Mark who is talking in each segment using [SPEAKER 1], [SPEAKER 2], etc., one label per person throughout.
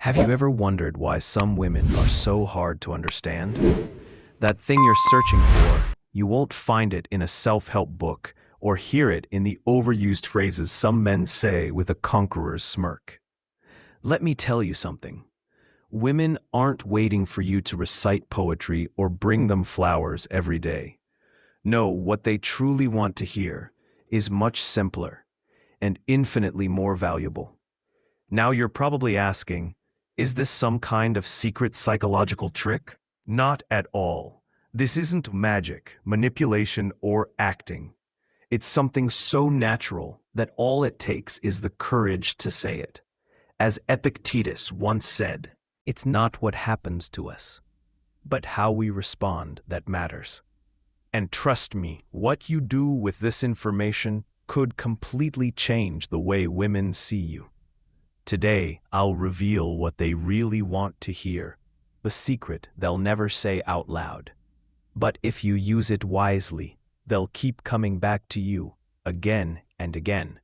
[SPEAKER 1] Have you ever wondered why some women are so hard to understand? That thing you're searching for, you won't find it in a self-help book or hear it in the overused phrases some men say with a conqueror's smirk. Let me tell you something. Women aren't waiting for you to recite poetry or bring them flowers every day. No, what they truly want to hear is much simpler and infinitely more valuable. Now you're probably asking, is this some kind of secret psychological trick? Not at all. This isn't magic, manipulation, or acting. It's something so natural that all it takes is the courage to say it. As Epictetus once said, it's not what happens to us, but how we respond that matters. And trust me, what you do with this information could completely change the way women see you. Today, I'll reveal what they really want to hear, the secret they'll never say out loud. But if you use it wisely, they'll keep coming back to you again and again.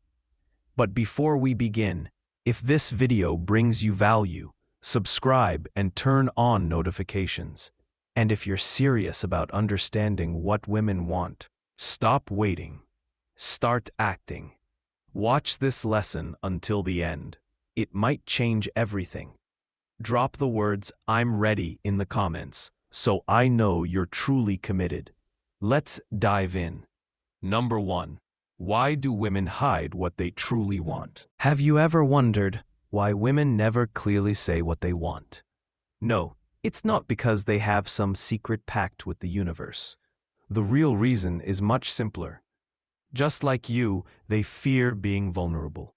[SPEAKER 1] But before we begin, if this video brings you value, subscribe and turn on notifications. And if you're serious about understanding what women want, stop waiting. Start acting. Watch this lesson until the end. It might change everything. Drop the words "I'm ready" in the comments, so I know you're truly committed. Let's dive in. Number 1. Why do women hide what they truly want? Have you ever wondered why women never clearly say what they want? No, it's not because they have some secret pact with the universe. The real reason is much simpler. Just like you, they fear being vulnerable.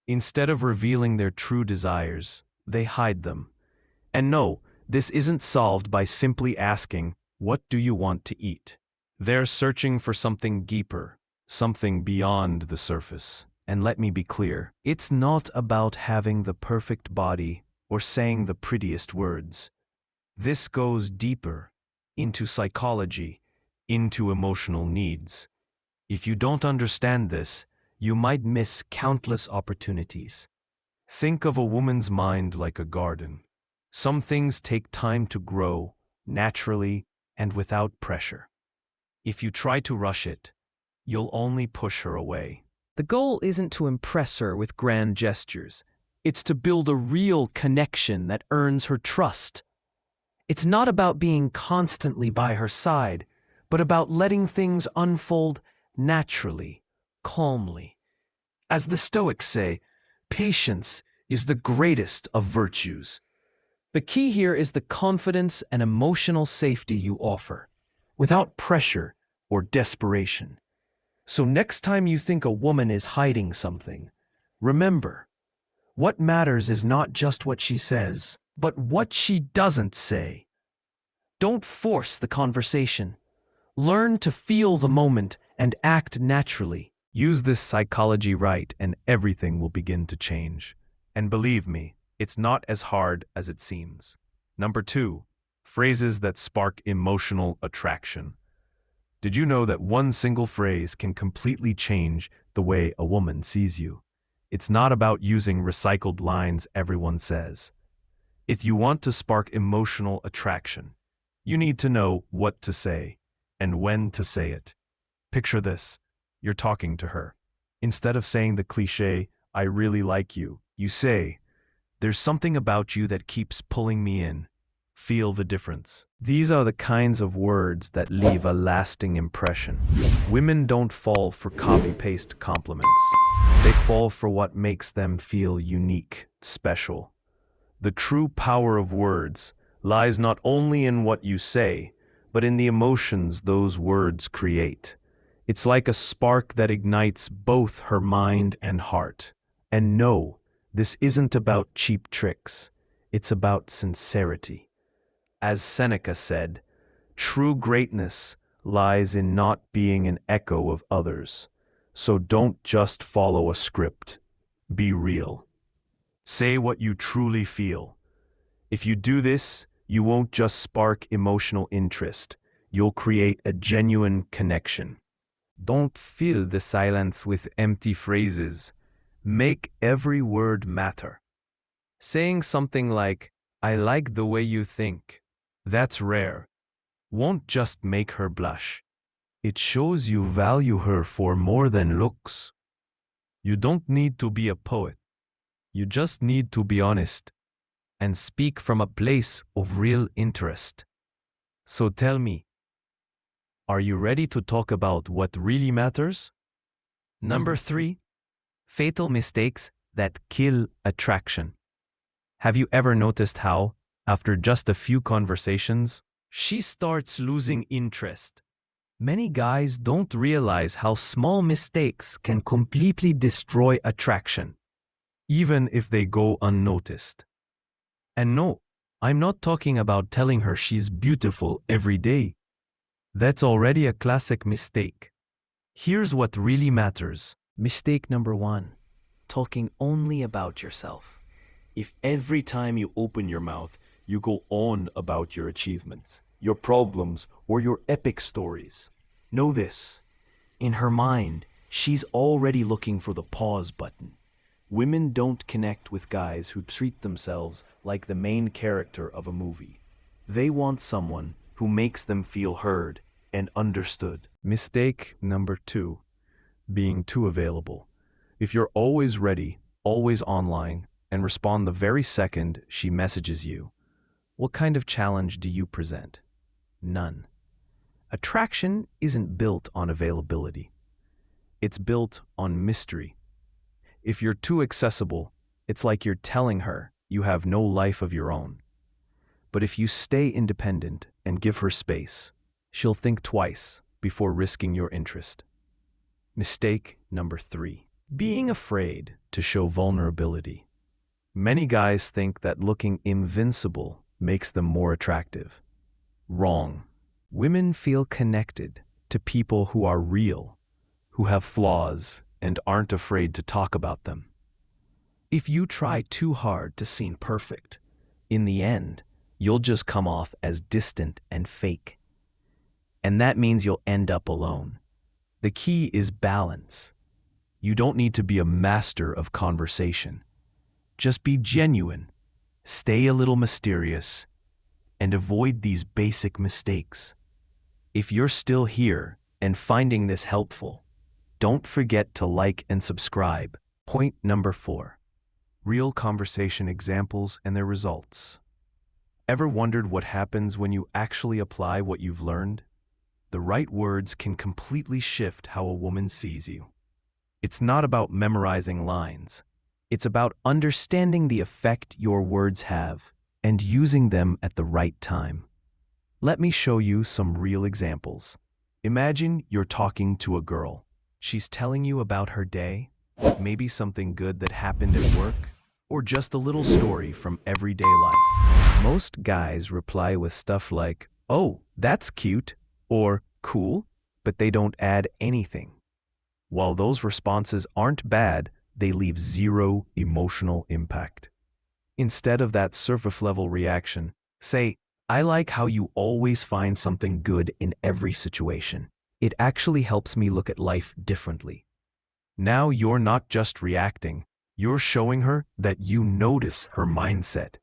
[SPEAKER 1] Instead of revealing their true desires, they hide them. And no, this isn't solved by simply asking, "What do you want to eat?" They're searching for something deeper, something beyond the surface. And let me be clear, it's not about having the perfect body or saying the prettiest words. This goes deeper, into psychology, into emotional needs. If you don't understand this, you might miss countless opportunities. Think of a woman's mind like a garden. Some things take time to grow, naturally and without pressure. If you try to rush it, you'll only push her away. The goal isn't to impress her with grand gestures. It's to build a real connection that earns her trust. It's not about being constantly by her side, but about letting things unfold naturally, calmly. As the Stoics say, patience is the greatest of virtues. The key here is the confidence and emotional safety you offer, without pressure or desperation. So next time you think a woman is hiding something, remember, what matters is not just what she says, but what she doesn't say. Don't force the conversation. Learn to feel the moment and act naturally. Use this psychology right and everything will begin to change. And believe me, it's not as hard as it seems. Number 2, phrases that spark emotional attraction. Did you know that one single phrase can completely change the way a woman sees you? It's not about using recycled lines everyone says. If you want to spark emotional attraction, you need to know what to say and when to say it. Picture this. You're talking to her. Instead of saying the cliché, "I really like you," you say, "There's something about you that keeps pulling me in. Feel the difference." These are the kinds of words that leave a lasting impression. Women don't fall for copy-paste compliments. They fall for what makes them feel unique, special. The true power of words lies not only in what you say, but in the emotions those words create. It's like a spark that ignites both her mind and heart. And no, this isn't about cheap tricks. It's about sincerity. As Seneca said, true greatness lies in not being an echo of others. So don't just follow a script. Be real. Say what you truly feel. If you do this, you won't just spark emotional interest. You'll create a genuine connection. Don't fill the silence with empty phrases. Make every word matter. Saying something like, I like the way you think, that's rare, won't just make her blush. It shows you value her for more than looks. You don't need to be a poet. You just need to be honest and speak from a place of real interest. So tell me, are you ready to talk about what really matters? Number 3, fatal mistakes that kill attraction. Have you ever noticed how, after just a few conversations, she starts losing interest? Many guys don't realize how small mistakes can completely destroy attraction, even if they go unnoticed. And no, I'm not talking about telling her she's beautiful every day. That's already a classic mistake. Here's what really matters. Mistake number 1, talking only about yourself. If every time you open your mouth, you go on about your achievements, your problems, or your epic stories, know this. In her mind, she's already looking for the pause button. Women don't connect with guys who treat themselves like the main character of a movie. They want someone who makes them feel heard and understood. Mistake number 2, being too available. If you're always ready, always online, and respond the very second she messages you, what kind of challenge do you present? None. Attraction isn't built on availability. It's built on mystery. If you're too accessible, it's like you're telling her you have no life of your own. But if you stay independent and give her space, she'll think twice before risking your interest. Mistake number 3, being afraid to show vulnerability. Many guys think that looking invincible makes them more attractive. Wrong. Women feel connected to people who are real, who have flaws, and aren't afraid to talk about them. If you try too hard to seem perfect, in the end, you'll just come off as distant and fake. And that means you'll end up alone. The key is balance. You don't need to be a master of conversation. Just be genuine, stay a little mysterious, and avoid these basic mistakes. If you're still here and finding this helpful, don't forget to like and subscribe. Point number 4, real conversation examples and their results. Ever wondered what happens when you actually apply what you've learned? The right words can completely shift how a woman sees you. It's not about memorizing lines. It's about understanding the effect your words have and using them at the right time. Let me show you some real examples. Imagine you're talking to a girl. She's telling you about her day, maybe something good that happened at work, or just a little story from everyday life. Most guys reply with stuff like, "Oh, that's cute," or "cool," but they don't add anything. While those responses aren't bad, they leave zero emotional impact. Instead of that surface-level reaction, say, "I like how you always find something good in every situation. It actually helps me look at life differently." Now you're not just reacting, you're showing her that you notice her mindset,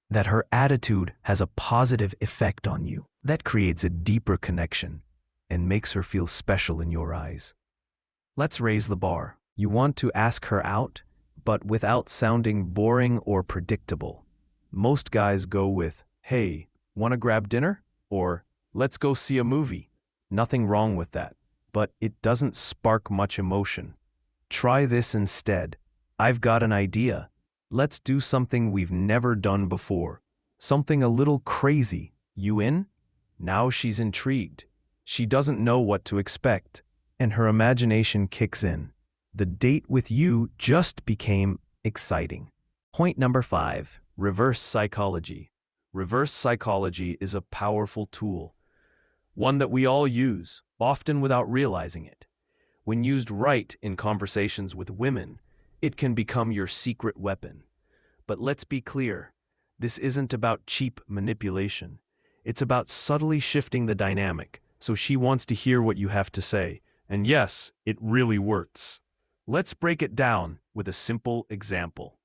[SPEAKER 1] that her attitude has a positive effect on you. That creates a deeper connection and makes her feel special in your eyes. Let's raise the bar. You want to ask her out, but without sounding boring or predictable. Most guys go with, "Hey, wanna grab dinner?" or "Let's go see a movie." Nothing wrong with that, but it doesn't spark much emotion. Try this instead. "I've got an idea. Let's do something we've never done before. Something a little crazy. You in?" Now she's intrigued. She doesn't know what to expect, and her imagination kicks in. The date with you just became exciting. Point number 5, reverse psychology. Reverse psychology is a powerful tool, one that we all use, often without realizing it. When used right in conversations with women, it can become your secret weapon. But let's be clear, this isn't about cheap manipulation. It's about subtly shifting the dynamic, so she wants to hear what you have to say. And yes, it really works. Let's break it down with a simple example.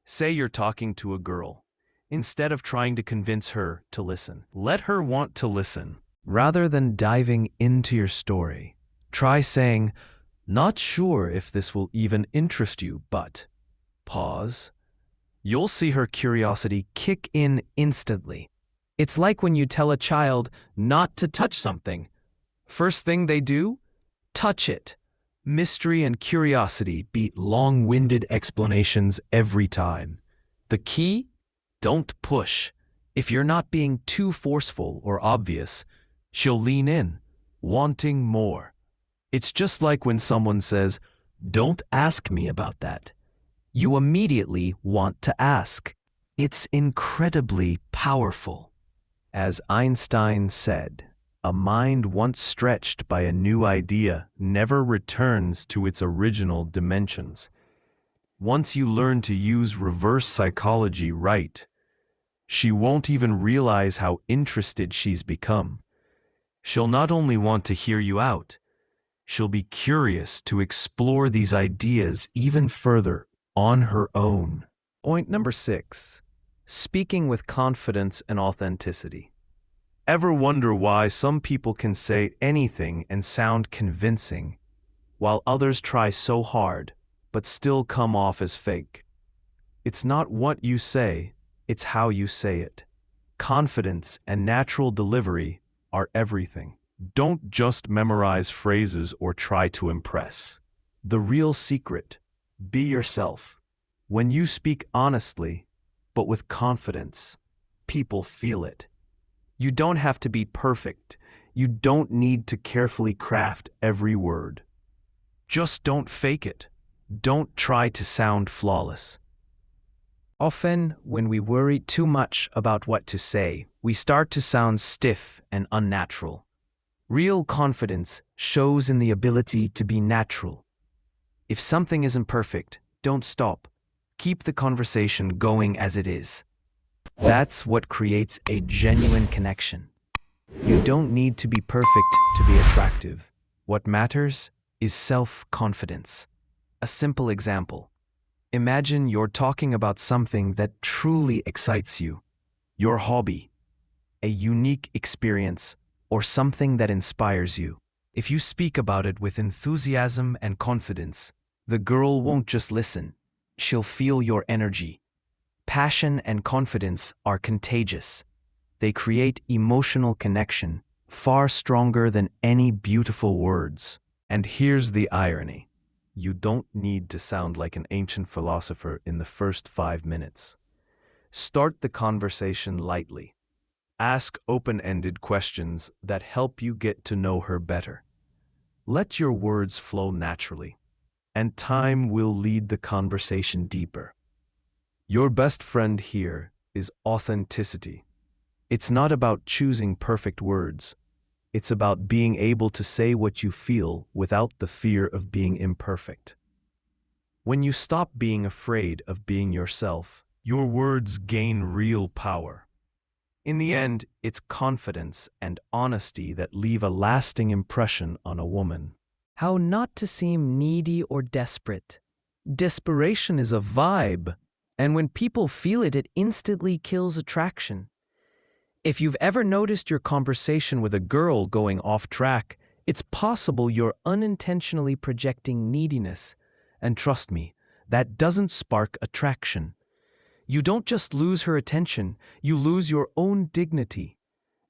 [SPEAKER 1] Say you're talking to a girl. Instead of trying to convince her to listen, let her want to listen. Rather than diving into your story, try saying, "Not sure if this will even interest you, but..." Pause. You'll see her curiosity kick in instantly. It's like when you tell a child not to touch something. First thing they do? Touch it. Mystery and curiosity beat long-winded explanations every time. The key? Don't push. If you're not being too forceful or obvious, she'll lean in, wanting more. It's just like when someone says, "Don't ask me about that." You immediately want to ask. It's incredibly powerful. As Einstein said, a mind once stretched by a new idea never returns to its original dimensions. Once you learn to use reverse psychology right, she won't even realize how interested she's become. She'll not only want to hear you out, she'll be curious to explore these ideas even further on her own. Point number 6. Speaking with confidence and authenticity. Ever wonder why some people can say anything and sound convincing, while others try so hard, but still come off as fake? It's not what you say, it's how you say it. Confidence and natural delivery are everything. Don't just memorize phrases or try to impress. The real secret: be yourself. When you speak honestly, but with confidence, people feel it. You don't have to be perfect. You don't need to carefully craft every word. Just don't fake it. Don't try to sound flawless. Often, when we worry too much about what to say, we start to sound stiff and unnatural. Real confidence shows in the ability to be natural. If something isn't perfect, don't stop. Keep the conversation going as it is. That's what creates a genuine connection. You don't need to be perfect to be attractive. What matters is self-confidence. A simple example. Imagine you're talking about something that truly excites you, your hobby, a unique experience, or something that inspires you. If you speak about it with enthusiasm and confidence, the girl won't just listen, she'll feel your energy. Passion and confidence are contagious. They create emotional connection, far stronger than any beautiful words. And here's the irony. You don't need to sound like an ancient philosopher in the first 5 minutes. Start the conversation lightly. Ask open-ended questions that help you get to know her better. Let your words flow naturally, and time will lead the conversation deeper. Your best friend here is authenticity. It's not about choosing perfect words. It's about being able to say what you feel without the fear of being imperfect. When you stop being afraid of being yourself, your words gain real power. In the end, it's confidence and honesty that leave a lasting impression on a woman. How not to seem needy or desperate. Desperation is a vibe, and when people feel it, it instantly kills attraction. If you've ever noticed your conversation with a girl going off track, it's possible you're unintentionally projecting neediness. And trust me, that doesn't spark attraction. You don't just lose her attention, you lose your own dignity.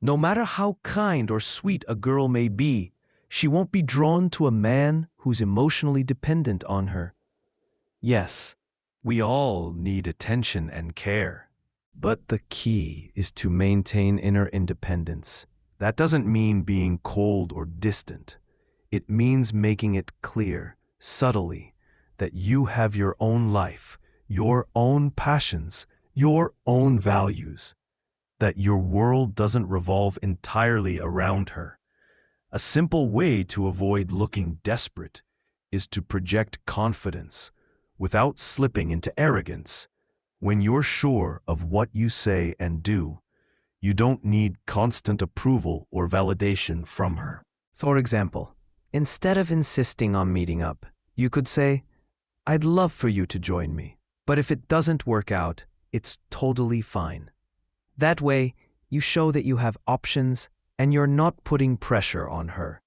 [SPEAKER 1] No matter how kind or sweet a girl may be, she won't be drawn to a man who's emotionally dependent on her. Yes, we all need attention and care. But the key is to maintain inner independence. That doesn't mean being cold or distant. It means making it clear, subtly, that you have your own life, your own passions, your own values, that your world doesn't revolve entirely around her. A simple way to avoid looking desperate is to project confidence without slipping into arrogance. When you're sure of what you say and do, you don't need constant approval or validation from her. For example, instead of insisting on meeting up, you could say, "I'd love for you to join me." But if it doesn't work out, it's totally fine. That way, you show that you have options and you're not putting pressure on her.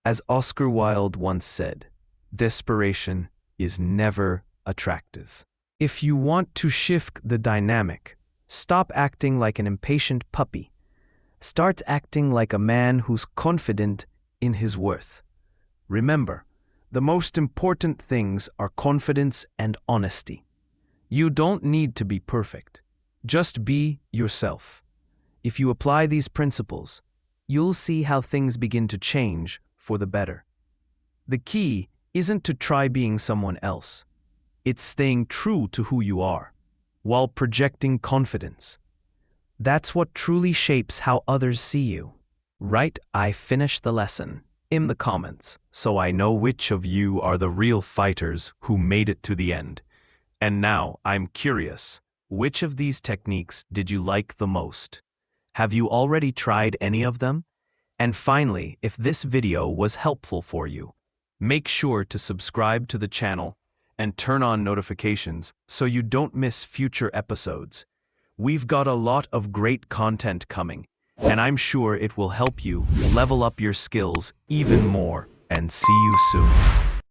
[SPEAKER 1] As Oscar Wilde once said, desperation is never attractive. If you want to shift the dynamic, stop acting like an impatient puppy. Start acting like a man who's confident in his worth. Remember, the most important things are confidence and honesty. You don't need to be perfect. Just be yourself. If you apply these principles, you'll see how things begin to change for the better. The key isn't to try being someone else. It's staying true to who you are, while projecting confidence. That's what truly shapes how others see you. Write "I finished the lesson" in the comments, so I know which of you are the real fighters who made it to the end. And now, I'm curious, which of these techniques did you like the most? Have you already tried any of them? And finally, if this video was helpful for you, make sure to subscribe to the channel and turn on notifications so you don't miss future episodes. We've got a lot of great content coming, and I'm sure it will help you level up your skills even more. And see you soon.